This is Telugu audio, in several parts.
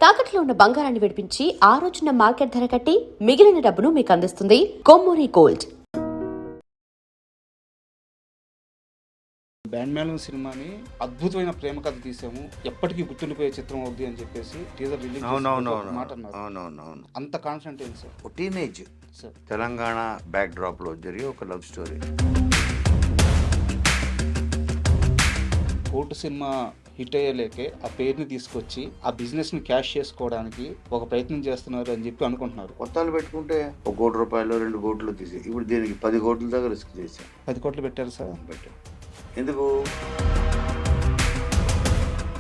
తాకట్లో ఉన్న బంగారాన్ని విడిపించి ఆ రోజున మార్కెట్ ధర కట్టి మిగిలిన డబ్బును మీకు అందిస్తుంది కొమ్మూరి గోల్డ్. బ్యాండ్ మేళం సినిమాని అద్భుతమైన ప్రేమ కథ తీసాము, ఎప్పటికీ గుర్తుండిపోయే చిత్రం అవుద్ది అని చెప్పేసి టీజర్ రిలీజ్ మాట అన్నారు. అంత కాన్ఫిడెంట్ ఏంటి sir? Teenage sir, Telangana backdrop లో జరిగే ఒక love story. Court cinema hit అయ్యేలేకే ఆ పేరుని తీసుకొచ్చి ఆ బిజినెస్ ని క్యాష్ చేసుకోవడానికి ఒక ప్రయత్నం చేస్తున్నారు అని చెప్పి అనుకుంటున్నారు. కొత్తలు పెట్టుకుంటే 1 కోటి రూపాయలు 2 కోట్లు తీసి ఇప్పుడు దీనికి 10 కోట్ల దాకా రిస్క్ చేశాం. 10 కోట్లు పెట్టారు సార్. పెట్టాం. ఎందుకు?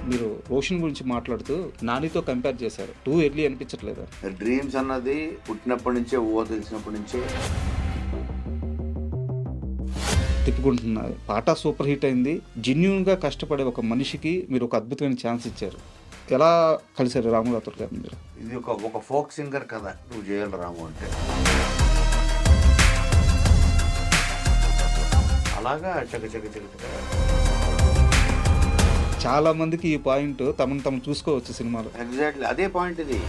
మీరు రోషన్ గురించి మాట్లాడుతూ నానితో కంపేర్ చేశారు. టూ ఎర్లీ అనిపించట్లేదా? డ్రీమ్స్ అన్నది పుట్టినప్పటి నుంచే, ఊహ తెలిసినప్పటి నుంచే తిప్పుకుంటున్నారు. పాట సూపర్ హిట్ అయింది. జెన్యూన్ గా కష్టపడే ఒక మనిషికి మీరు ఒక అద్భుతమైన ఛాన్స్ ఇచ్చారు. ఎలా కలిసారు రాము రాథోడ్ గారు మీరు? ఇది ఒక ఫోక్ సింగర్ కదా నువ్వు చేయాలి రాము అంటే. అలాగా చాలా మందికి ఈ పాయింట్ తమను చూసుకోవచ్చు సినిమాలో. ఎగ్జాక్ట్లీ అదే పాయింట్ ఇది.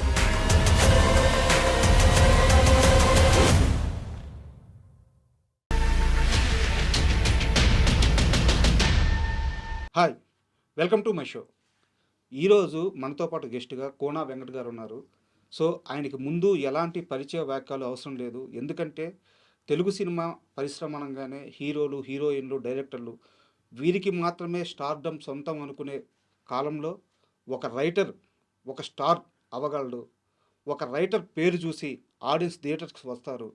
Hi, welcome to my show. ఈరోజు మనతో పాటు గెస్ట్గా కోనా వెంకట్ గారు ఉన్నారు. సో ఆయనకి ముందు ఎలాంటి పరిచయ వాక్యాలు అవసరం లేదు. ఎందుకంటే తెలుగు సినిమా పరిశ్రమ అనగానే హీరోలు, హీరోయిన్లు, డైరెక్టర్లు వీరికి మాత్రమే స్టార్డమ్ సొంతం అనుకునే కాలంలో ఒక రైటర్ ఒక స్టార్ అవ్వగలడు. ఒక రైటర్ పేరు చూసి ఆడియన్స్ థియేటర్స్కి వస్తారు.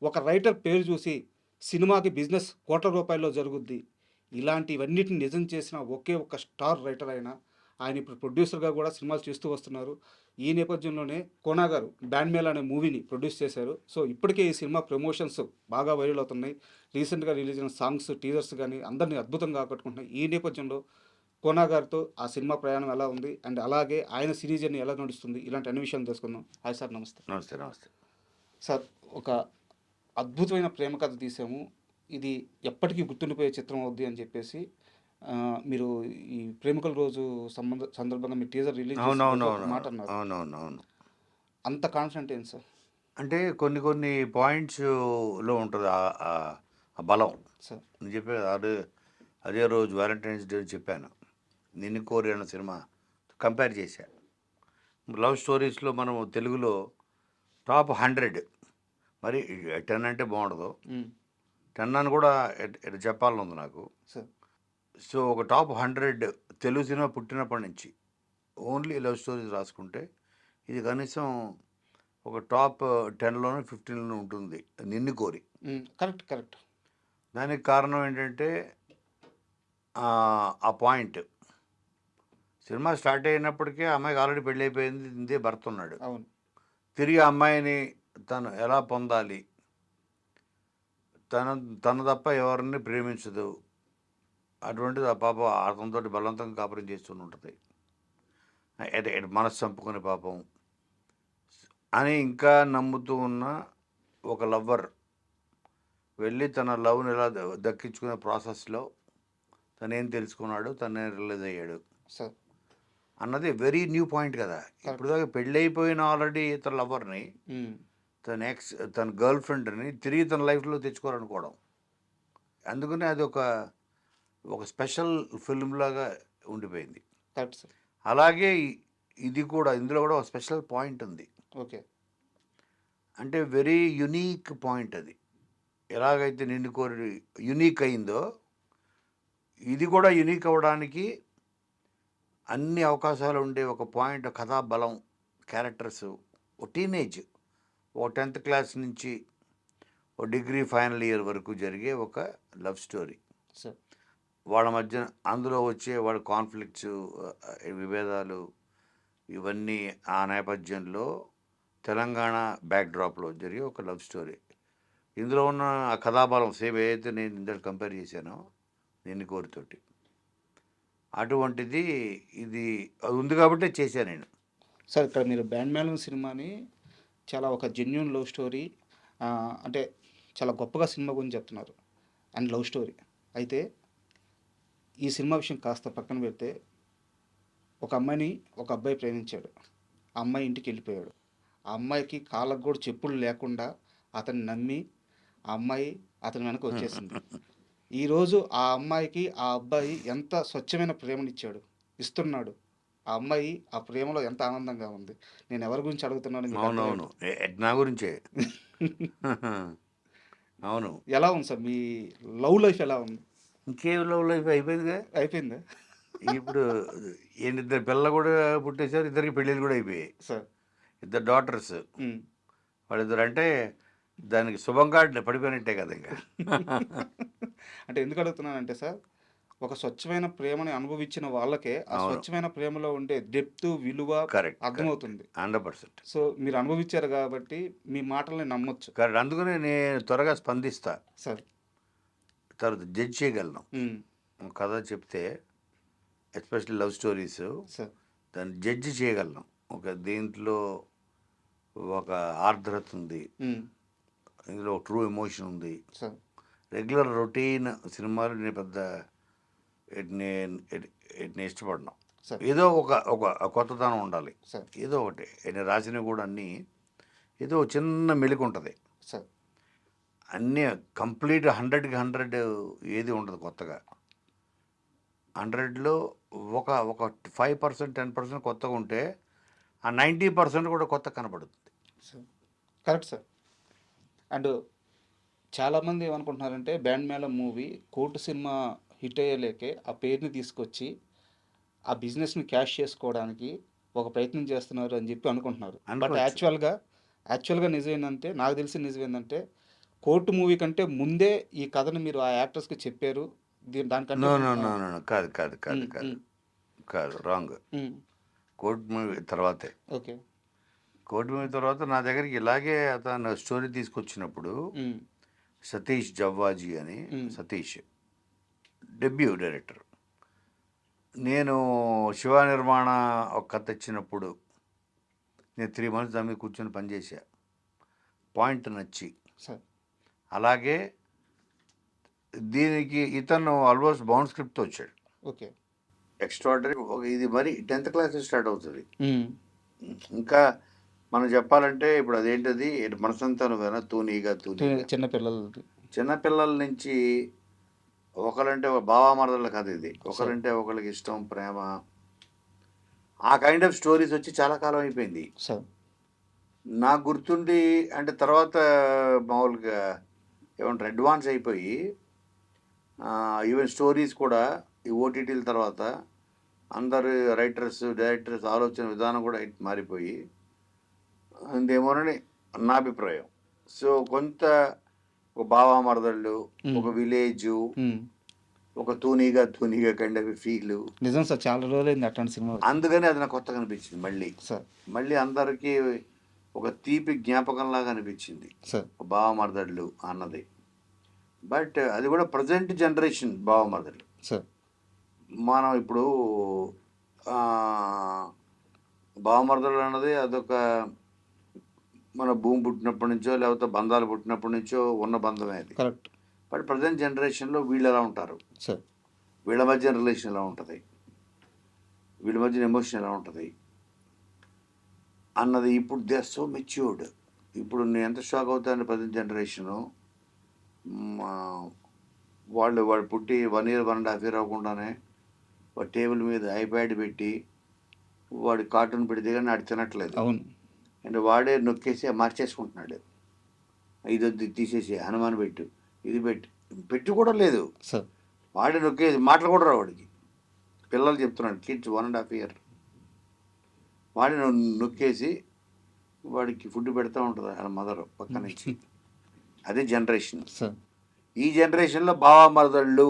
ఒక రైటర్ పేరు చూసి సినిమాకి బిజినెస్ కోట్ల రూపాయల్లో జరుగుద్ది. ఇలాంటివన్నిటిని నిజం చేసిన ఒకే ఒక స్టార్ రైటర్ ఆయన ఇప్పుడు ప్రొడ్యూసర్గా కూడా సినిమాలు చేస్తూ వస్తున్నారు. ఈ నేపథ్యంలోనే కోనా గారు బ్యాండ్ మేళ అనే మూవీని ప్రొడ్యూస్ చేశారు. సో ఇప్పటికే ఈ సినిమా ప్రమోషన్స్ బాగా వైరల్ అవుతున్నాయి. రీసెంట్గా రిలీజ్ అయిన సాంగ్స్, టీజర్స్ కానీ అందరినీ అద్భుతంగా ఆకట్టుకుంటున్నాయి. ఈ నేపథ్యంలో కోనా గారితో ఆ సినిమా ప్రయాణం ఎలా ఉంది అండ్ అలాగే ఆయన సిరీస్ అని ఎలా నడుస్తుంది, ఇలాంటి అన్ని విషయాలు తెలుసుకుందాం. హాయ్ సార్, నమస్తే. నమస్తే. నమస్తే సార్. ఒక అద్భుతమైన ప్రేమ కథ తీసాము, ఇది ఎప్పటికీ గుర్తుండిపోయే చిత్రం అవుద్ది అని చెప్పేసి మీరు ఈ ప్రేమికుల రోజు సందర్భంగా మీ టీజర్ రిలీజ్ మాట అన్నారు. అంత కాన్ఫిడెంట్ ఏంటి సార్? అంటే కొన్ని పాయింట్స్లో ఉంటుంది ఆ బలం సార్. నేను చెప్పే అదే రోజు వ్యాలంటైన్స్ డే చెప్పాను. నిన్ను కోరి అన్న సినిమా కంపేర్ చేశా. లవ్ స్టోరీస్లో మనం తెలుగులో టాప్ 100, మరి 10 అంటే బాగుండదు, 10 అని కూడా చెప్పాలని ఉంది నాకు. సో ఒక టాప్ 100 తెలుగు సినిమా పుట్టినప్పటి నుంచి ఓన్లీ లవ్ స్టోరీస్ రాసుకుంటే ఇది కనీసం ఒక టాప్ 10లోనూ 15లోనూ ఉంటుంది. నిన్ను కోరి. కరెక్ట్. దానికి కారణం ఏంటంటే ఆ పాయింట్ సినిమా స్టార్ట్ అయినప్పటికీ అమ్మాయికి ఆల్రెడీ పెళ్ళి అయిపోయింది, ఇంతే భర్త ఉన్నాడు. అవును. తిరిగి అమ్మాయిని తను ఎలా పొందాలి, తన తప్ప ఎవరిని ప్రేమించదు, అటువంటిది ఆ పాప అతనితో బలవంతంగా కాపురం చేస్తూనే ఉంటుంది. మనసు చంపుకునే పాపం అని ఇంకా నమ్ముతూ ఉన్న ఒక లవ్వర్ వెళ్ళి తన లవ్ని ఎలా దక్కించుకునే ప్రాసెస్లో తనేం తెలుసుకున్నాడు, తనే రిలీజ్ అయ్యాడు అన్నది వెరీ న్యూ పాయింట్ కదా. ఇప్పుడు దాకా పెళ్ళి అయిపోయిన ఆల్రెడీ తన లవర్ని, తన గర్ల్ ఫ్రెండ్ని తిరిగి తన లైఫ్లో తెచ్చుకోవాలనుకోవడం, అందుకనే అది ఒక స్పెషల్ ఫిల్మ్ లాగా ఉండిపోయింది. అలాగే ఇది కూడా, ఇందులో కూడా ఒక స్పెషల్ పాయింట్ ఉంది. ఓకే. అంటే వెరీ యునీక్ పాయింట్ అది. ఎలాగైతే నిన్ను కోరి యునీక్ అయిందో ఇది కూడా యునీక్ అవ్వడానికి అన్ని అవకాశాలు ఉండే ఒక పాయింట్, కథా బలం, క్యారెక్టర్స్, ఒక టీనేజ్, ఒక 10th క్లాస్ నుంచి ఒక డిగ్రీ ఫైనల్ ఇయర్ వరకు జరిగే ఒక లవ్ స్టోరీ. వాళ్ళ మధ్య అందులో వచ్చే వాళ్ళ కాన్ఫ్లిక్ట్స్, విభేదాలు, ఇవన్నీ ఆ నేపథ్యంలో తెలంగాణ బ్యాక్ డ్రాప్లో జరిగే ఒక లవ్ స్టోరీ. ఇందులో ఉన్న ఆ కథాబలం సేమ్ ఏదైతే నేను ఇందులో కంపేర్ చేశానో నిన్ను కోరితోటి, అటువంటిది ఇది ఉంది కాబట్టి చేశాను నేను. సార్, ఇక్కడ మీరు బ్యాండ్ మేళం సినిమాని చాలా ఒక జెన్యూన్ లవ్ స్టోరీ, అంటే చాలా గొప్పగా సినిమా గురించి చెప్తున్నారు అండ్ లవ్ స్టోరీ. అయితే ఈ సినిమా విషయం కాస్త పక్కన పెడితే, ఒక అమ్మాయిని ఒక అబ్బాయి ప్రేమించాడు. ఆ అమ్మాయి ఇంటికి వెళ్ళిపోయాడు. ఆ అమ్మాయికి కాళ్ళకు కూడా చెప్పులు లేకుండా అతన్ని నమ్మి ఆ అమ్మాయి అతని వెనక వచ్చేసింది. ఈరోజు ఆ అమ్మాయికి ఆ అబ్బాయి ఎంత స్వచ్ఛమైన ప్రేమనిచ్చాడు, ఇస్తున్నాడు. ఆ అమ్మాయి ఆ ప్రేమలో ఎంత ఆనందంగా ఉంది. నేను ఎవరి గురించి అడుగుతున్నానో మీకు అవునవును. నా గురించే. అవును. ఎలా ఉంది సార్ మీ లవ్ లైఫ్ ఎలా ఉంది? ఇంకేం లవ్ లైఫ్ అయిపోయిందిగా. అయిపోయిందా ఇప్పుడు ఇద్దరు పిల్లలు కూడా పుట్టేశారు, ఇద్దరికి పెళ్ళిళ్ళు కూడా అయిపోయాయి. సార్? ఇద్దరు డాటర్స్. ఉమ్. వాళ్ళిద్దరు అంటే దానికి శుభంగా పడిపోయినట్టే కదా ఇంకా. అంటే ఎందుకు అడుగుతున్నానంటే సార్, ఒక స్వచ్ఛమైన ప్రేమని అనుభవించిన వాళ్ళకే ఆ అవును. స్వచ్ఛమైన ప్రేమలో ఉండే డెప్త్, విలువ కరెక్ట్. అర్థమవుతుంది. 100%. సో మీరు అనుభవించారు కాబట్టి మీ మాటల్ని నమ్మొచ్చు కరెక్ట్. అందుకనే నేను త్వరగా స్పందిస్తా. సార్. తర్వాత జడ్జ్ చేయగలను. ఉమ్. ఒక కథ చెప్తే ఎస్పెషల్లీ లవ్ స్టోరీస్, సార్. దాన్ని జడ్జ్ చేయగలను. ఒక దీంట్లో ఒక ఆర్ద్రత ఉంది, ఉమ్. ఇందులో ఒక ట్రూ ఎమోషన్ ఉంది. సార్. రెగ్యులర్ రొటీన్ సినిమాలు నేను పెద్ద నేను ఇష్టపడను. సార్. ఏదో ఒక ఒక కొత్తదనం ఉండాలి. సార్. ఏదో ఒకటి నేను రాసినవి కూడా అన్నీ ఏదో చిన్న మెలిక ఉంటుంది. సార్. అన్నీ కంప్లీట్ 100కి 100 ఏది ఉండదు కొత్తగా. 100లో ఒక ఒక 5% 10% కొత్తగా ఉంటే ఆ 90% కూడా కొత్త కనబడుతుంది. సార్. Correct sir. అండ్ చాలామంది ఏమనుకుంటున్నారంటే బ్యాండ్ మేళం మూవీ కోర్టు సినిమా హిట్ అయ్యేలేకే ఆ పేరుని తీసుకొచ్చి ఆ బిజినెస్ని క్యాష్ చేసుకోవడానికి ఒక ప్రయత్నం చేస్తున్నారు అని చెప్పి అనుకుంటున్నారు. బట్ అనుకోవచ్చు. యాక్చువల్గా నిజం ఏంటంటే, నాకు తెలిసిన నిజం ఏంటంటే, కోర్టు మూవీ కంటే ముందే ఈ కథను మీరు ఆ యాక్టర్స్కి చెప్పారు. దానికంటే నో నో నో నో కాదు కాదు కాదు ఉమ్, కాదు ఉమ్, కాదు రాంగ్. ఉమ్. కోర్ట్ మూవీ తర్వాతే. ఓకే. కోర్ట్ మూవీ తర్వాత నా దగ్గరికి ఇలాగే అతను స్టోరీ తీసుకొచ్చినప్పుడు ఉమ్. సతీష్ జవ్వాజీ అని, సతీష్ డెబ్యూ డైరెక్టర్. నేను శివ నిర్మాణ ఒక కథ ఇచ్చినప్పుడు నేను 3 months దాని మీద కూర్చొని పనిచేసా, పాయింట్ నచ్చి. సార్. అలాగే దీనికి ఇతను ఆల్మోస్ట్ బౌండ్ స్క్రిప్ట్తో వచ్చాడు. ఓకే. ఎక్స్ట్రాడనరీ. ఇది మరి 10th క్లాస్ స్టార్ట్ అవుతుంది. ఉమ్. ఇంకా మనం చెప్పాలంటే ఇప్పుడు అదేంటది మనసంతా నువ్వేనా తూనీగా తూనీగా. చిన్నపిల్లలది. చిన్నపిల్లల నుంచి ఒకరంటే ఒక బావామరదల కథ ఇది. ఒకరంటే ఒకరికి ఇష్టం, ప్రేమ, ఆ కైండ్ ఆఫ్ స్టోరీస్ వచ్చి చాలా కాలం అయిపోయింది. సార్. నాకు గుర్తుండి అంటే తర్వాత మామూలుగా ఏమంటారు అడ్వాన్స్ అయిపోయి ఈవెన్ స్టోరీస్ కూడా ఈ ఓటీటీల తర్వాత అందరు రైటర్స్ డైరెక్టర్స్ ఆలోచన విధానం కూడా మారిపోయి ఇందేమోనని నా అభిప్రాయం. సో కొంత ఒక బావామరదళ్ళు, ఒక విలేజు, ఉమ్. ఒక తూనీగా కైండ్ ఆఫ్ ఫీల్. నిజం సార్, చాలా రోజులైంది అట్లాంటి సినిమా వచ్చి. అందుకని అది నాకు కొత్తగా అనిపించింది. సార్. మళ్ళీ అందరికీ ఒక తీపి జ్ఞాపకంలాగా అనిపించింది సార్. బావమరదళ్ళు అన్నది. బట్ అది కూడా ప్రజెంట్ జనరేషన్ బావమరదళ్ళు. సార్. మనం ఇప్పుడు బావమరదళ్ళు అన్నది అదొక మన భూమి పుట్టినప్పటి నుంచో లేకపోతే బంధాలు పుట్టినప్పటి నుంచో ఉన్న బంధమే అది. కరెక్ట్. బట్ ప్రజెంట్ జనరేషన్లో వీళ్ళు ఎలా ఉంటారు, సార్. వీళ్ళ మధ్య రిలేషన్ ఎలా ఉంటుంది, వీళ్ళ మధ్య ఎమోషన్ ఎలా ఉంటుంది అన్నది ఇప్పుడు దే ఆర్ సో మెచ్యూర్డ్. ఇప్పుడు నేను ఎంత షాక్ అవుతాను, ప్రజెంట్ జనరేషను వాడు పుట్టి 1 year 1.5 year అవ్వకుండానే వాడు టేబుల్ మీద ఐప్యాడ్ పెట్టి వాడు కార్టూన్ పెడితే కానీ నాడు తినట్లేదు. అవును. అంటే వాడే నొక్కేసి మార్చేసుకుంటున్నాడు. ఇది వద్దు తీసేసి హనుమాన్ పెట్టు, ఇది పెట్టి కూడా లేదు. సార్. వాడే నొక్కేసి మాటలు కూడా రావు వాడికి. పిల్లలు చెప్తున్నాడు, కిడ్స్ 1.5 year వాడి నొక్కేసి వాడికి ఫుడ్ పెడతా ఉంటుంది వాళ్ళ మదర్ పక్క నుంచి. అదే జనరేషన్. సార్. ఈ జనరేషన్లో బావామరదళ్ళు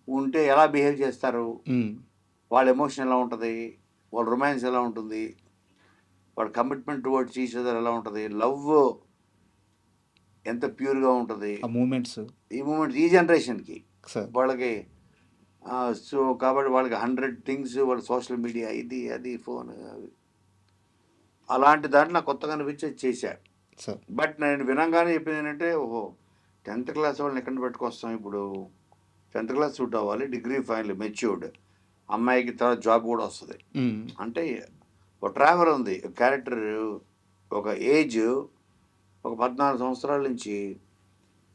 ఉంటే ఎలా బిహేవ్ చేస్తారు, ఉమ్. వాళ్ళ ఎమోషన్ ఎలా ఉంటుంది, వాళ్ళ రొమాన్స్ ఎలా ఉంటుంది, వాళ్ళ కమిట్మెంట్ టువర్డ్స్ ఈచ్ అదర్ ఎలా ఉంటుంది, లవ్ ఎంత ప్యూర్గా ఉంటుంది, ఆ మూమెంట్స్. ఈ మూమెంట్స్ ఈ జనరేషన్కి సార్. వాళ్ళకి. సో కాబట్టి వాళ్ళకి 100 things, వాళ్ళ సోషల్ మీడియా ఇది అది ఫోన్ అలాంటి దాంట్లో నాకు కొత్తగా అనిపించి చేశా. సార్. బట్ నేను వినంగానే చెప్పింది ఏంటంటే, ఓహో 10th క్లాస్ వాళ్ళని ఎక్కడ పెట్టుకొస్తాం, ఇప్పుడు 10th క్లాస్ సూట్ అవ్వాలి, డిగ్రీ ఫైనల్ మెచ్యూర్డ్ అమ్మాయికి తర్వాత జాబ్ కూడా వస్తుంది ఉమ్. అంటే ఒక ట్రావెల్ ఉంది క్యారెక్టర్, ఒక ఏజ్ ఒక 14 సంవత్సరాల నుంచి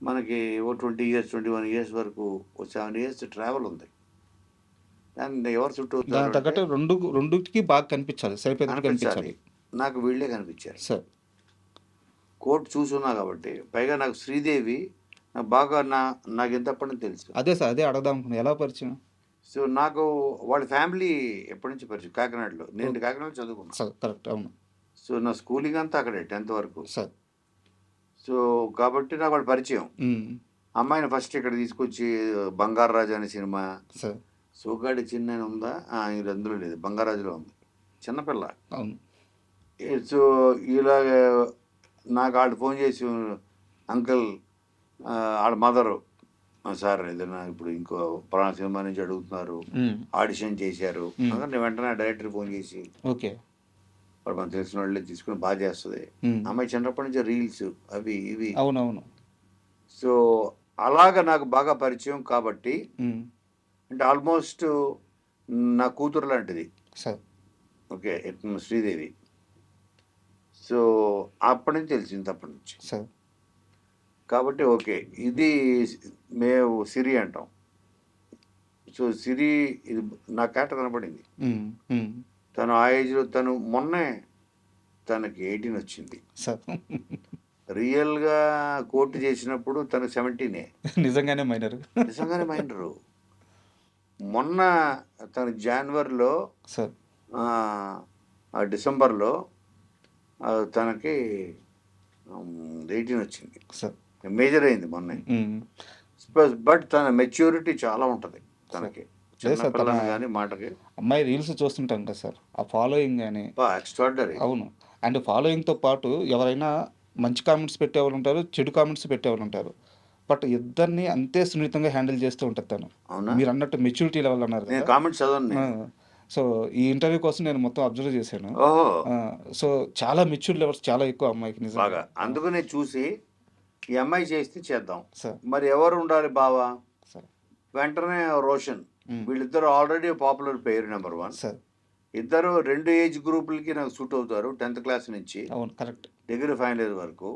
మనకి ఓ 20 ఇయర్స్ 21 ఇయర్స్ వరకు ఓ 7 ఇయర్స్ ట్రావెల్ ఉంది. దాన్ని ఎవరు చుట్టూ దానికి అవుతారు అంటే తగ్గట్టు రెండుకి బాగా కనిపించాలి, సరిపోయేటట్టు కనిపించాలి. కనిపించాలి. నాకు వీళ్ళే కనిపించారు. సార్ కోర్టు చూసున్నా కాబట్టి, పైగా నాకు శ్రీదేవి నాకు బాగా నాకు ఎంతప్పటి నుంచి తెలుసు. అదే సార్, అదే అడగదాం అనుకున్నా, ఎలా పరిచయం? సో నాకు వాళ్ళ ఫ్యామిలీ ఎప్పటి నుంచి పరిచయం, కాకినాడలో. నేను కాకినాడలో చదువుకున్నాను. సార్ కరెక్ట్, అవును సో నా స్కూలింగ్ అంతా అక్కడే 10th వరకు. సార్. సో కాబట్టి నాకు వాళ్ళు పరిచయం. అమ్మాయిని ఫస్ట్ ఇక్కడ తీసుకొచ్చి బంగారాజు అనే సినిమా, సార్ సోగాడి చిన్న ఉందా, ఇది అందులో లేదు, బంగారాజులో ఉంది, చిన్నపిల్ల. అవును. సో ఇలాగ నాకు వాళ్ళు ఫోన్ చేసి, అంకుల్ వాళ్ళ మదరు, సార్ ఏదైనా ఇప్పుడు ఇంకో పలానా సినిమా నుంచి అడుగుతున్నారు, ఆడిషన్ చేశారు. నేను వెంటనే డైరెక్టర్ ఫోన్ చేసి, ఓకే వాడు మనకు తెలిసిన వాళ్ళే తీసుకుని బాగా చేస్తుంది. అమ్మాయి చిన్నప్పటి నుంచి రీల్స్ అవి ఇవి. అవునవును. సో అలాగ నాకు బాగా పరిచయం కాబట్టి, అంటే ఆల్మోస్ట్ నా కూతురు లాంటిది. Sir okay, Sridevi. సో అప్పటి నుంచి తెలిసింది, అప్పటి నుంచి. సార్ కాబట్టి ఓకే, ఇది మేము సిరి అంటాం. సో సిరి ఇది నా క్యారెక్టర్ కనపడింది. తను ఆ ఏజ్లో, తను మొన్నే తనకి 18 వచ్చింది. సార్ రియల్గా కోర్టు చేసినప్పుడు తను 17. నిజంగానే మైనర్. నిజంగానే మైనరు. మొన్న తను జనవరిలో, సార్ డిసెంబర్లో తనకి 18 వచ్చింది. సార్ మేజర్ అయింది మొన్న. బట్ తన మెచ్యూరిటీ చాలా ఉంటుంది తనకి, చిన్నపిల్లని కానీ మాటకి. అమ్మాయి రీల్స్ చూస్తుంటాం కదా సార్, ఆ ఫాలోయింగ్ కానీ ఎక్స్ట్రాడనరీ. అవును. అండ్ ఫాలోయింగ్తో పాటు ఎవరైనా మంచి కామెంట్స్ పెట్టేవాళ్ళు ఉంటారు, చెడు కామెంట్స్ పెట్టేవాళ్ళు ఉంటారు. బట్ ఇద్దరిని అంతే సున్నితంగా హ్యాండిల్ చేస్తూ ఉంటుంది తను. అవునా? మీరు అన్నట్టు మెచ్యూరిటీ లెవెల్ అన్నారు నేను కదా. కామెంట్స్ చదవను. సో ఈ ఇంటర్వ్యూ కోసం నేను మొత్తం అబ్జర్వ్ చేశాను. ఓహో, సో చాలా మెచ్యూర్ లెవెల్స్ చాలా ఎక్కువ అమ్మాయికి నిజంగా. బాగా. అందుకనే చూసి ఈ అమ్మాయి చేస్తే చేద్దాం. సార్ మరి ఎవరు ఉండాలి బావా? సార్ వెంటనే రోషన్. వీళ్ళిద్దరు ఆల్రెడీ పాపులర్ పేరు, నెంబర్ 1. సార్ ఇద్దరు 2 ఏజ్ గ్రూపులకి నాకు సూట్ అవుతారు, 10th క్లాస్ నుంచి అవును కరెక్ట్. డిగ్రీ ఫైనల్ ఇయర్ వరకు.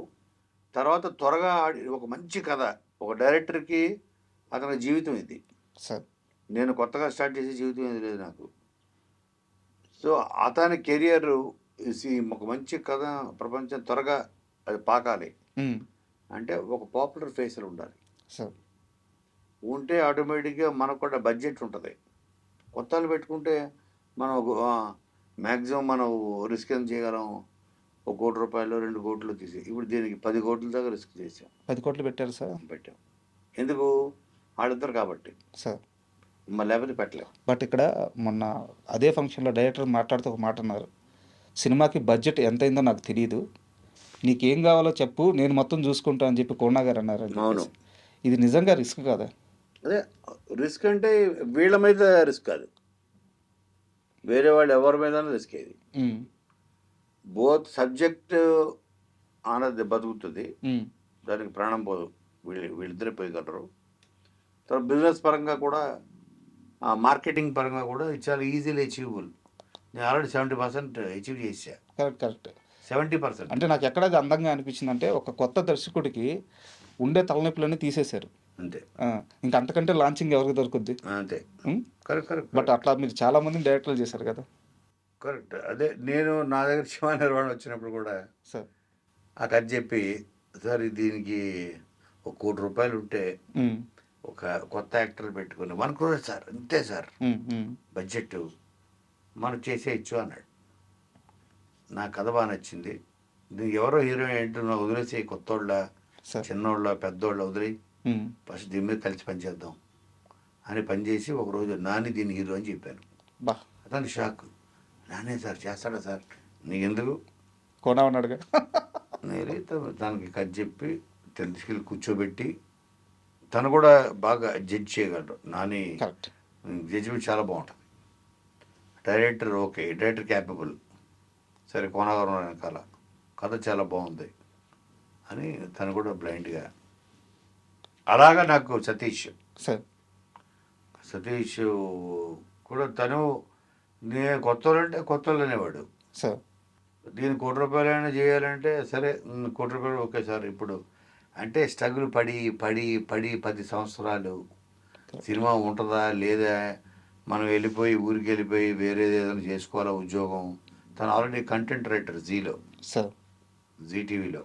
తర్వాత త్వరగా ఒక మంచి కథ, ఒక డైరెక్టర్కి అతని జీవితం ఇది. సార్ నేను కొత్తగా స్టార్ట్ చేసే జీవితం ఏది లేదు నాకు. సో అతని కెరియర్ ఒక మంచి కథ ప్రపంచం త్వరగా అది పాకాలి అంటే ఒక పాపులర్ ఫేస్లు ఉండాలి. సార్ ఉంటే ఆటోమేటిక్గా మనకు కూడా బడ్జెట్ ఉంటుంది. కొత్తలు పెట్టుకుంటే మనం మ్యాక్సిమం మనం రిస్క్ ఎంత చేయగలం, 1 కోటి రూపాయలు 2 కోట్లు తీసి. ఇప్పుడు దీనికి 10 కోట్ల దాకా రిస్క్ చేసాం. 10 కోట్లు పెట్టారు సార్. పెట్టాం. ఎందుకు? వాళ్ళిద్దరు కాబట్టి. సార్ మళ్ళీ లేకపోతే పెట్టలేం. బట్ ఇక్కడ మొన్న అదే ఫంక్షన్లో డైరెక్టర్ మాట్లాడుతూ ఒక మాట అన్నారు, సినిమాకి బడ్జెట్ ఎంత అయిందో నాకు తెలియదు, నీకేం కావాలో చెప్పు, నేను మొత్తం చూసుకుంటా అని చెప్పి కోనా గారు అన్నారు. అవును. ఇది నిజంగా రిస్క్ కదా? అదే రిస్క్ అంటే వీళ్ళ మీద రిస్క్ కాదు, వేరే వాళ్ళు ఎవరి మీద రిస్క్. ఇది బోత్ సబ్జెక్ట్ అన్నది బతుకుతుంది, దానికి ప్రాణం పోదు, వీళ్ళిద్దరే పోయగలరు. తర్వాత బిజినెస్ పరంగా కూడా, మార్కెటింగ్ పరంగా కూడా ఇది చాలా ఈజీలీ అచీవబుల్. నేను ఆల్రెడీ 70% అచీవ్ చేసా. Correct correct. 70%. అంటే నాకు ఎక్కడ అందంగా అనిపించింది అంటే, ఒక కొత్త దర్శకుడికి ఉండే తలనొప్పులన్నీ తీసేశారు అంతే. ఇంకా అంతకంటే లాంచింగ్ ఎవరికి దొరుకుద్ది? అంతే. Correct correct. బట్ అట్లా మీరు చాలా మందిని డైరెక్టర్లు చేశారు కదా. కరెక్ట్. అదే నేను నా దగ్గర శివ నిర్వాణ వచ్చినప్పుడు కూడా సార్ ఆ కథ చెప్పి, సార్ దీనికి 1 కోటి రూపాయలు ఉంటే ఒక కొత్త యాక్టర్ పెట్టుకుని 1 crore సార్, అంతే సార్ బడ్జెట్, మనం చేసేయచ్చు అన్నాడు. నా కథ బాగా నచ్చింది. దీనికి ఎవరో హీరో ఏంటో వదిలేసి, కొత్తోళ్ళ చిన్నోళ్ళ పెద్దోళ్ళ వదిలి ఫస్ట్ దీని మీద కలిసి పనిచేద్దాం అని పనిచేసి ఒకరోజు నాని దీని హీరో అని చెప్పాను. అతను షాక్. నానే సార్ చేస్తాడా సార్? నీకెందుకు, కోనా ఉన్నాడుగా. దానికి కథ చెప్పి తీసుకెళ్ళి కూర్చోబెట్టి, తను కూడా బాగా జడ్జ్ చేయగలరు. నాని జడ్జిమెంట్ చాలా బాగుంటుంది. డైరెక్టర్ ఓకే, డైరెక్టర్ క్యాపబుల్, సరే కోనగారు వెనకాల కథ చాలా బాగుంది అని తను కూడా బ్లైండ్గా. అలాగా నాకు సతీష్ కూడా, తను నేను కొత్త వాళ్ళు అంటే కొత్త వాళ్ళు అనేవాడు. సార్ దీన్ని ₹1,00,00,000 చేయాలంటే సరే, ₹1,00,00,000 ఓకే సార్. ఇప్పుడు అంటే స్ట్రగుల్ పడి పడి పడి 10 సంవత్సరాలు సినిమా ఉంటుందా లేదా, మనం వెళ్ళిపోయి ఊరికి వెళ్ళిపోయి వేరేది ఏదైనా చేసుకోవాలా ఉద్యోగం. తను already content writer sir Zee టీవీలో.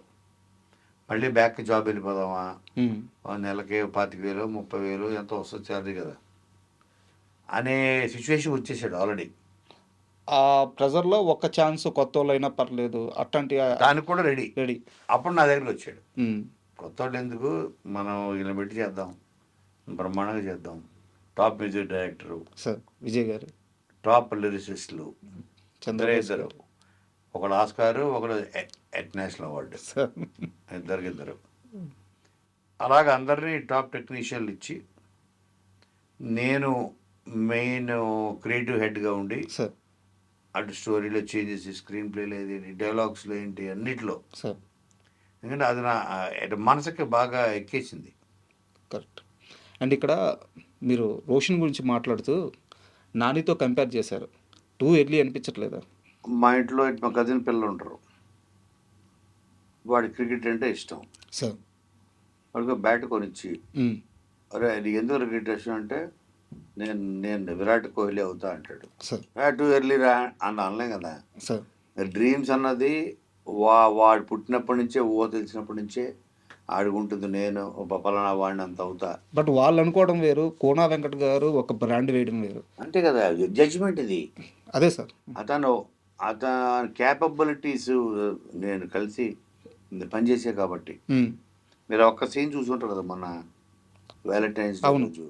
మళ్ళీ బ్యాక్ జాబ్ వెళ్ళిపోదామా, ఉమ్. నెలకి 25,000 30,000 ఎంతో వస్తుంది శాలరీ కదా అనే సిచ్యువేషన్ వచ్చేసాడు ఆల్రెడీ. ఆ ప్రెజర్లో ఒక్క ఛాన్స్ కొత్త వాళ్ళు అయినా పర్లేదు అట్లాంటి దానికి కూడా రెడీ. రెడీ. అప్పుడు నా దగ్గరికి వచ్చాడు. కొత్త వాళ్ళు ఎందుకు, మనం ఇలా పెట్టి చేద్దాం, బ్రహ్మాండంగా చేద్దాం. Top music director, sir Vijay గారు, టాప్ లిరిసిస్టులు చంద్రబాబు ఇద్దరు, ఒకడు ఆస్కారు, ఒకడు నేషనల్ అవార్డు, సార్ ఇద్దరు. అలాగ అందరినీ టాప్ టెక్నీషియన్లు ఇచ్చి నేను మెయిన్ క్రియేటివ్ హెడ్గా ఉండి సార్ అటు స్టోరీలో చేంజెస్, స్క్రీన్ ప్లేలో ఏది, డైలాగ్స్లో ఏంటి, అన్నిట్లో. సార్ ఎందుకంటే అది నా మనసుకి బాగా ఎక్కేసింది. కరెక్ట్. అండ్ ఇక్కడ మీరు రోషన్ గురించి మాట్లాడుతూ నానితో కంపేర్ చేశారు. టూ ఎర్లీ అనిపించట్లేదా? మా ఇంట్లో మా కజిన్ పిల్లలు ఉంటారు, వాడి క్రికెట్ అంటే ఇష్టం. సార్ వాడికి బ్యాట్ కొనిచ్చి, అరే అది ఎందుకు క్రికెట్ ఇష్టం అంటే నేను విరాట్ కోహ్లీ అవుతా అంటాడు. సార్ టూ ఎర్లీ రా అని అనలేం కదా. సార్ డ్రీమ్స్ అన్నది వాడు పుట్టినప్పటి నుంచే, తెలిసినప్పటి నుంచే ఆడుకుంటుంది. నేను పలానా వాడిని అంత అవుతా. బట్ వాళ్ళు అనుకోవడం వేరు, కోనా వెంకట్ గారు ఒక బ్రాండ్ వేయడం వేరు. అంతే కదా, జడ్జిమెంట్ ఇది. అదే సార్, అతని క్యాపబిలిటీస్ నేను కలిసి పనిచేసే కాబట్టి. మీరు ఒక్క సీన్ చూసుంటారు కదా మన వ్యాలంటైన్స్ డే రోజు,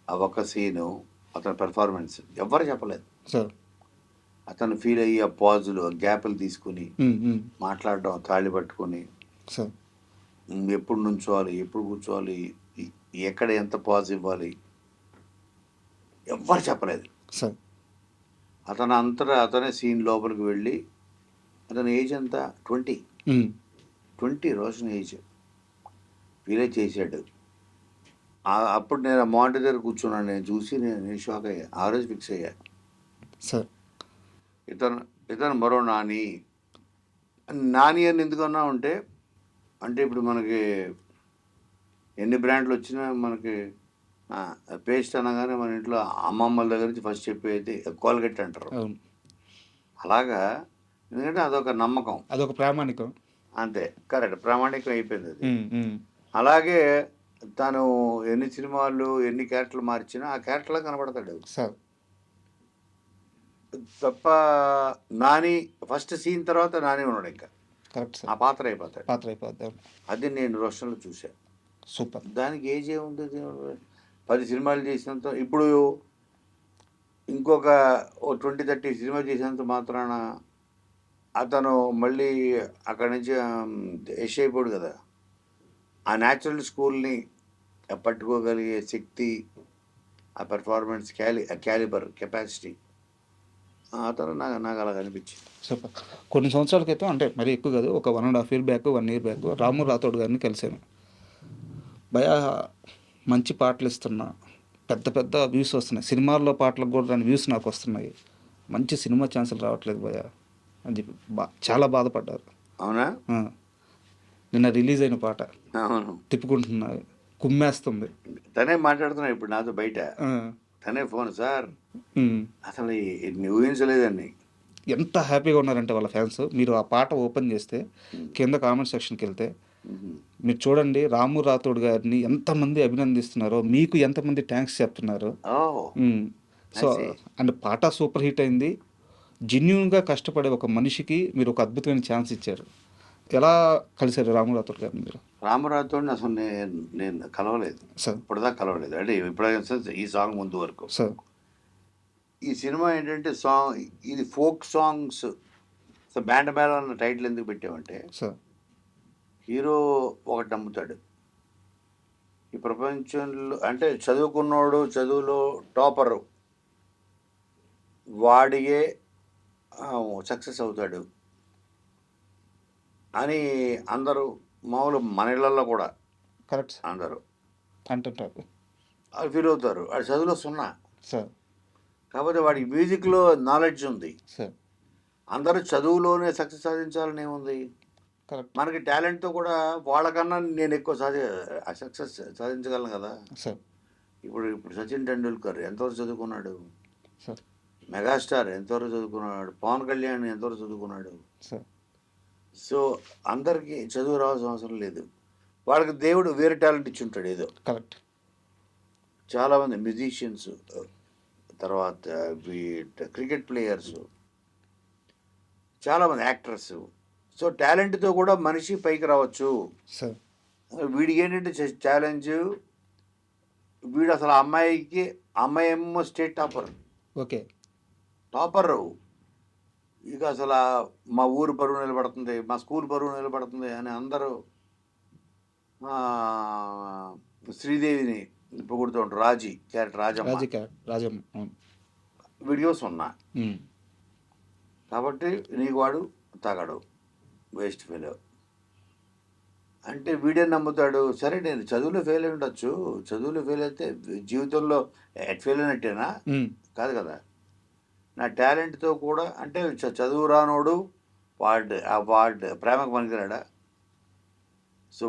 ఆ ఒక్క సీను అతని పెర్ఫార్మెన్స్ ఎవ్వరు చెప్పలేదు. సార్ అతను ఫీల్ అయ్యి ఆ పాజులు, ఆ గ్యాప్లు తీసుకుని మాట్లాడడం, తాళి పట్టుకొని సార్ ఎప్పుడు నుంచోవాలి, ఎప్పుడు కూర్చోవాలి, ఎక్కడ ఎంత పాజ్ ఇవ్వాలి ఎవ్వరు చెప్పలేదు. సార్ అతను అంతటా అతనే సీన్ లోపలికి వెళ్ళి, అతని ఏజ్ ఎంత 20 రోషన్ ఏజ్ ఫీల్ చేశాడు. అప్పుడు నేను మానిటర్ దగ్గర కూర్చున్నాను, నేను చూసి నేను షాక్ అయ్యా. ఆ రోజు ఫిక్స్ అయ్యా, సార్ ఇతను మరో నాని అని ఎందుకన్నా ఉంటే, అంటే ఇప్పుడు మనకి ఎన్ని బ్రాండ్లు వచ్చినా మనకి పేస్ట్ అనగానే మన ఇంట్లో అమ్మమ్మల దగ్గర నుంచి ఫస్ట్ చెప్పేది కోల్గేట్ అంటారు. అలాగా, ఎందుకంటే అదొక నమ్మకం, అదొక ప్రామాణికం. అంతే, కరెక్ట్, ప్రామాణికం అయిపోయింది అది. అలాగే తను ఎన్ని సినిమాలు ఎన్ని క్యారెక్టర్లు మార్చినా ఆ క్యారెక్టర్లో కనబడతాడు సార్. తప్ప నాని ఫస్ట్ సీన్ తర్వాత నాని ఉన్నాడు, ఇంకా కరెక్ట్ సార్, ఆ పాత్ర అయిపోతాడు. అది నేను రోషన్లో చూశాను. సూపర్. దానికి ఏజ్ ఏముంది, 10 సినిమాలు చేసినంత, ఇప్పుడు ఇంకొక 20-30 సినిమా చేసినంత మాత్రాన అతను మళ్ళీ అక్కడి నుంచి యష్ అయిపోడు కదా. ఆ న్యాచురల్ స్కూల్ని పట్టుకోగలిగే శక్తి, ఆ పెర్ఫార్మెన్స్ క్యాలిబర్ కెపాసిటీ అతను నాకు అలా అనిపించింది. సూపర్. కొన్ని సంవత్సరాల క్రితం, అంటే మరీ ఎక్కువ కాదు, ఒక 1.5 year బ్యాక్, 1 year బ్యాక్ రాము రాథోడ్ గారిని కలిశాను. భయా మంచి పాటలు ఇస్తున్నా, పెద్ద పెద్ద వ్యూస్ వస్తున్నాయి, సినిమాల్లో పాటలకు కూడా దాని వ్యూస్ నాకు వస్తున్నాయి, మంచి సినిమా ఛాన్సులు రావట్లేదు భయా అని చెప్పి చాలా బాధపడ్డారు. అవునా? నిన్న రిలీజ్ అయిన పాట అవును, తిప్పుకుంటున్నా, కుమ్మేస్తుంది. తనే మాట్లాడుతున్నా ఇప్పుడు నాతో బయట, తనే ఫోన్, సార్ అసలు ఊహించలేదండి. ఎంత హ్యాపీగా ఉన్నారంటే వాళ్ళ ఫ్యాన్స్. మీరు ఆ పాట ఓపెన్ చేస్తే కింద కామెంట్ సెక్షన్కి వెళ్తే మీరు చూడండి, రాము రాథోడ్ గారిని ఎంతమంది అభినందిస్తున్నారో, మీకు ఎంతమంది థ్యాంక్స్ చెప్తున్నారు. సో అండ్ పాట సూపర్ హిట్ అయింది. జెన్యూన్గా కష్టపడే ఒక మనిషికి మీరు ఒక అద్భుతమైన ఛాన్స్ ఇచ్చారు. ఎలా కలిశారు రాము రాథోడ్ గారిని మీరు? రాము రాథోడ్ని అసలు నేను కలవలేదు సార్, ఇప్పటిదాకా కలవలేదు. అంటే ఇప్పుడైనా ఈ సాంగ్ ముందు వరకు. సార్ ఈ సినిమా ఏంటంటే ఇది ఫోక్ సాంగ్స్. సో బ్యాండ్ మేళం అన్న టైటిల్ ఎందుకు పెట్టామంటే, సార్ హీరో ఒకటి నమ్ముతాడు, ఈ ప్రపంచంలో అంటే చదువుకున్నోడు, చదువులో టాపరు వాడియే సక్సెస్ అవుతాడు అని అందరూ, మామూలు మన ఇళ్ళల్లో కూడా కరెక్ట్ అందరూ అంటుంటారు, అది ఫీల్ అవుతారు. వాడి చదువులో 0. సార్ కాకపోతే వాడికి మ్యూజిక్లో నాలెడ్జ్ ఉంది. సార్ అందరూ చదువులోనే సక్సెస్ సాధించాలని ఏముంది? కరెక్ట్ మనకి టాలెంట్‌తో కూడా వాళ్ళకన్నా నేను ఎక్కువ సక్సెస్ సాధించగలను కదా! సార్. ఇప్పుడు సచిన్ టెండూల్కర్ ఎంతవరకు చదువుకున్నాడు? సార్. మెగాస్టార్ ఎంతవరకు చదువుకున్నాడు? పవన్ కళ్యాణ్ ఎంతవరకు చదువుకున్నాడు? సార్. సో, అందరికీ చదువు రావాల్సిన అవసరం లేదు. వాళ్ళకి దేవుడు వేరే టాలెంట్ ఇచ్చుంటాడు ఏదో. కరెక్ట్. చాలామంది మ్యూజిషియన్స్, తర్వాత క్రికెట్ ప్లేయర్స్, చాలామంది యాక్టర్స్. సో, టాలెంట్‌తో కూడా మనిషి పైకి రావచ్చు. సార్. వీడికి ఏంటంటే ఛాలెంజ్, వీడు అసలు అమ్మాయి ఏమో స్టేట్ ఓకే. టాపర్. ఇక అసలు మా ఊరు పరువు నిలబడుతుంది, మా స్కూల్ పరువు నిలబడుతుంది అని అందరూ శ్రీదేవిని పొగుడుతూ ఉంటారు. క్యారెక్టర్ రాజమ్మ. అవును. వీడియోస్ ఉన్నా. ఉమ్. కాబట్టి నీకు వాడు తగడు, వేస్ట్ ఫెలో అంటే వీడే నమ్ముతాడు. సరే, నేను చదువులో ఫెయిల్ అయి ఉండొచ్చు. చదువులో ఫెయిల్ అయితే జీవితంలో ఫెయిల్ అయినట్టేనా? కాదు కదా. నా టాలెంట్తో కూడా అంటే చదువు రానోడు వాడు ప్రేమకు పనికిరాడా? సో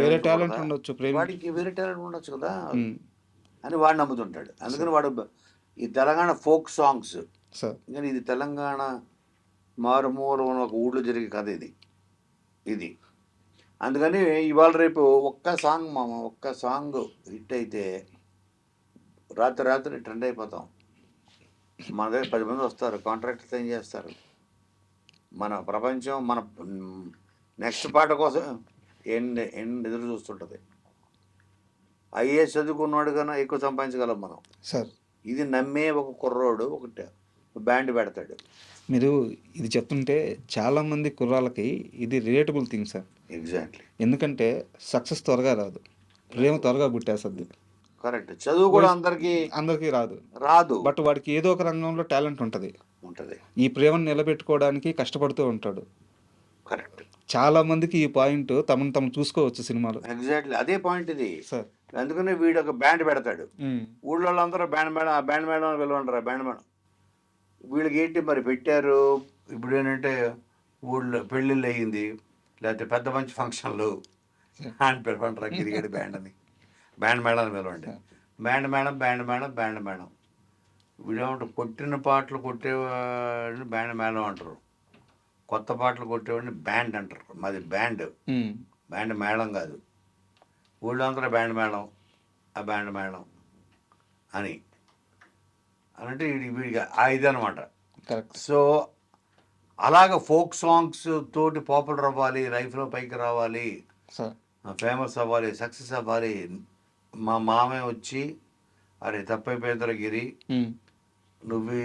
వేరే టాలెంట్ ఉండొచ్చు, వాడికి వేరే టాలెంట్ ఉండొచ్చు కదా అని వాడు నమ్ముతుంటాడు. అందుకని వాడు ఈ తెలంగాణ ఫోక్ సాంగ్స్, కానీ ఇది తెలంగాణ మారుమూల ఉన్న ఒక ఊళ్ళో జరిగే కథ ఇది. అందుకని ఇవాళ రేపు ఒక్క సాంగ్ హిట్ అయితే రాత్రి ట్రెండ్ అయిపోతాం. మన దగ్గర 10 మంది వస్తారు, కాంట్రాక్టర్ సైన్ చేస్తారు. మన ప్రపంచం మన నెక్స్ట్ పాట కోసం ఎదురు చూస్తుంటుంది. ఐఏఎస్ చదువుకున్నాడు కన్నా ఎక్కువ సంపాదించగలం మనం. సార్, ఇది నమ్మే ఒక కుర్రోడు ఒకటి బ్యాండ్ పెడతాడు. మీరు ఇది చెప్తుంటే చాలామంది కుర్రాళ్ళకి ఇది రిలేటబుల్ థింగ్ సార్. ఎగ్జాక్ట్లీ. ఎందుకంటే సక్సెస్ త్వరగా రాదు, ప్రేమ త్వరగా పుట్టేస్తుంది. కరెక్ట్. చదువు కూడా అందరికీ రాదు. బట్ వాడికి ఏదో ఒక రంగంలో టాలెంట్ ఉంటుంది. ఈ ప్రేమను నిలబెట్టుకోవడానికి కష్టపడుతూ ఉంటాడు. కరెక్ట్. చాలా మందికి ఈ పాయింట్ తమను చూసుకోవచ్చు సినిమాలో. ఎగ్జాక్ట్లీ అదే పాయింట్ ఇది సార్. అందుకనే వీడు ఒక బ్యాండ్ పెడతాడు. ఊళ్ళో అందరూ బ్యాండ్ మేడం అని పిలవంటారు. బ్యాండ్ మేడం వీళ్ళకి ఏంటి మరి పెట్టారు. ఇప్పుడు ఏంటంటే ఊళ్ళో పెళ్ళిళ్ళు అయ్యింది, లేకపోతే పెద్ద మంచి ఫంక్షన్లు అని పిలవంటారు. క్రికెట్ బ్యాండ్ అని బ్యాండ్ మేడం అని పిలవండి. బ్యాండ్ మేడం వీడేమంటారు, కొట్టిన పాటలు కొట్టేవాడిని బ్యాండ్ మేడం అంటారు, కొత్త పాటలు కొట్టేవాడిని బ్యాండ్ అంటారు. మాది బ్యాండ్ మేళం కాదు. ఊళ్ళో అందరూ బ్యాండ్ మేళం, ఆ బ్యాండ్ మేళం అని అంటే వీడికి ఇది అనమాట. సో అలాగ ఫోక్ సాంగ్స్ తోటి పాపులర్ అవ్వాలి, లైఫ్లో పైకి రావాలి, ఫేమస్ అవ్వాలి, సక్సెస్ అవ్వాలి. మా మామయ్య వచ్చి, అరే తప్పైపోయిందిరా గిరి, నువ్వు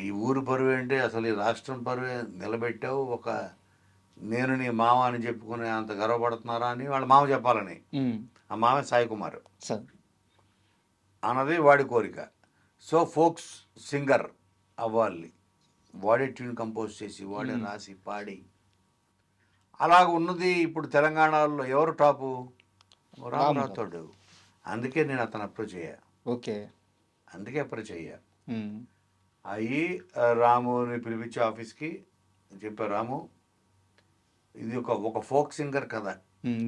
ఈ ఊరు పరువు ఏంటి, అసలు ఈ రాష్ట్రం పరువే నిలబెట్టావు, నేను నీ మామ అని చెప్పుకునే అంత గర్వపడుతున్నారా అని వాళ్ళ మామ చెప్పాలని. ఆ మామ సాయి కుమార్ అన్నది వాడి కోరిక. సో ఫోక్స్ సింగర్ అవ్వాలి, వాడే ట్యూన్ కంపోజ్ చేసి, వాడే రాసి పాడి అలాగ ఉన్నది. ఇప్పుడు తెలంగాణలో ఎవరు టాపు? రామరాథోడు. అందుకే నేను అతను అప్రోచ్ అయ్యా. అయ్యి రాముని పిలిపించి ఆఫీస్కి చెప్పారు, రాము ఇది ఒక ఫోక్ సింగర్ కదా,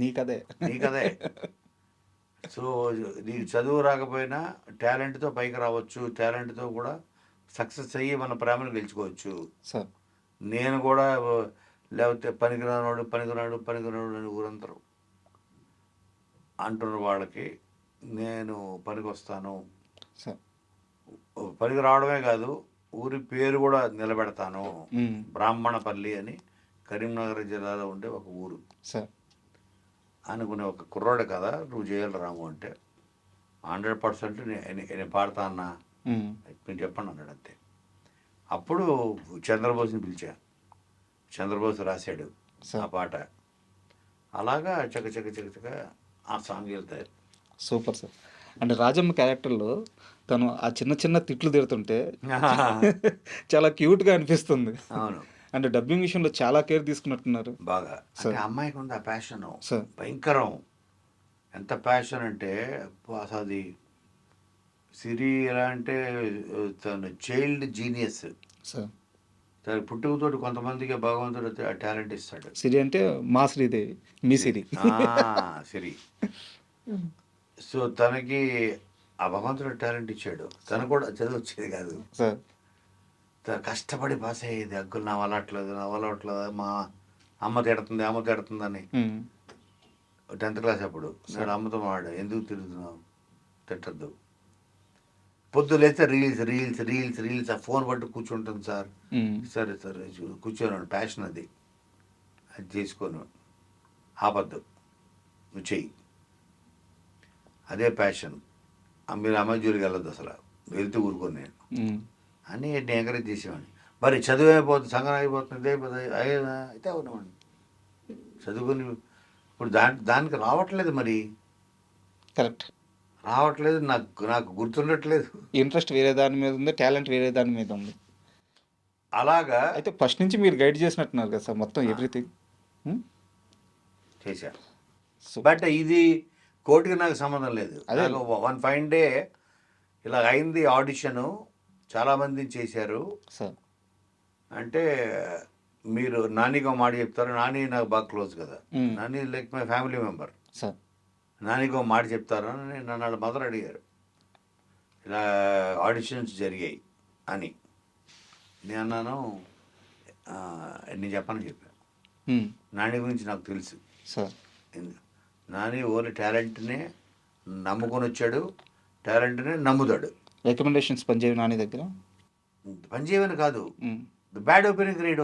నీ కదే. సో నీకు చదువు రాకపోయినా టాలెంట్తో పైకి రావచ్చు, టాలెంట్తో కూడా సక్సెస్ అయ్యి మన ప్రేమను గెలుచుకోవచ్చు. నేను కూడా లేకపోతే పనికిరాడు అని ఊరందరూ అంటున్న వాళ్ళకి నేను పనికి వస్తాను. పనికి రావడమే కాదు, ఊరి పేరు కూడా నిలబెడతాను. బ్రాహ్మణపల్లి అని కరీంనగర్ జిల్లాలో ఉండే ఒక ఊరు అనుకునే ఒక కుర్రాడు కదా నువ్వు చేయాలి రాము అంటే 100% నేను పాడతా అన్నా, నేను చెప్పండి అన్నాడు. అంతే. అప్పుడు చంద్రబోస్ని పిలిచా. చంద్రబోస్ రాశాడు ఆ పాట. అలాగా చక ఆ సాంగ్ వెళ్తాయి. Super sir. అంటే రాజమ్మ క్యారెక్టర్లో తను ఆ చిన్న తిట్లు తిడుతుంటే చాలా క్యూట్గా అనిపిస్తుంది. అవును. అంటే డబ్బింగ్ విషయంలో చాలా కేర్ తీసుకున్నట్టున్నారు. బాగా. అంటే అమ్మాయికి ఉంది ఆ ప్యాషన్ భయంకరం. ఎంత ప్యాషన్ అంటే అసలు అది సిరి ఎలా అంటే తను చైల్డ్ జీనియస్. దాని పుట్టుకతోటి కొంతమందికి భగవంతుడు ఆ టాలెంట్ ఇస్తాడు. సిరి అంటే మా శ్రీదేవి, మీ సిరి. సిరి. సో తనకి ఆ భగవంతుడు టాలెంట్ ఇచ్చాడు. తను కూడా చదువు వచ్చేది కాదు. సార్ తను కష్టపడి పాస్ అయ్యేది. అగ్గులు నా వల్ల అట్లేదు, నా వల్ల అట్లేదు, మా అమ్మ తిడుతుందని. 10th క్లాస్ అప్పుడు నేను అమ్మతో మాట్లాడా, ఎందుకు తిరుగుతున్నావు, తిట్టద్దు. పొద్దు లేస్తే రీల్స్ ఆ ఫోన్ పట్టు కూర్చుంటుంది సార్. సరే కూర్చోను, ప్యాషన్ అది చేసుకోను, ఆపద్దు, నువ్వు చెయ్యి, అదే ప్యాషన్. మీరు అమ్మాయి జోలికి వెళ్ళొద్దు, అసలు వెళ్తూ ఊరుకోను నేను అని నేను ఎంకరేజ్ చేసేవాడిని. మరి చదువు అయిపోతుంది, సంగం అయిపోతుంది, ఇదైపోతుంది, అయితే అవునవాడిని చదువుకొని. ఇప్పుడు దానికి రావట్లేదు, మరి కరెక్ట్ రావట్లేదు, నాకు గుర్తుండట్లేదు. ఇంట్రెస్ట్ వేరే దాని మీద ఉంది, టాలెంట్ వేరే దాని మీద ఉంది. అలాగా అయితే ఫస్ట్ నుంచి మీరు గైడ్ చేసినట్టున్నారు కదా సార్ మొత్తం ఎవ్రీథింగ్ చేశాను. సో బట్ ఇది కోర్టుకి నాకు సంబంధం లేదు. అదే. నాకు వన్ ఫైన్ డే ఇలా అయింది ఆడిషను, చాలామంది చేశారు. సార్ అంటే మీరు నానిగా మాట చెప్తారు. నాని నాకు బాగా క్లోజ్ కదా, Nani like my family member. Sir నానిగా మాట చెప్తారు అని నన్ను వాళ్ళ మదర్ అడిగారు. ఇలా ఆడిషన్స్ జరిగాయి అని నేను అన్నాను, నేను చెప్పాను. నాని గురించి నాకు తెలుసు. సార్ నాని ఓన్లీ టాలెంట్నే నమ్ముకొని వచ్చాడు, టాలెంట్నే నమ్ముతాడు. రికమెండేషన్స్ పనిచేయవు నాని దగ్గర. పనిచేయమని కాదు, బ్యాడ్ ఒపీనియన్ క్రియేట్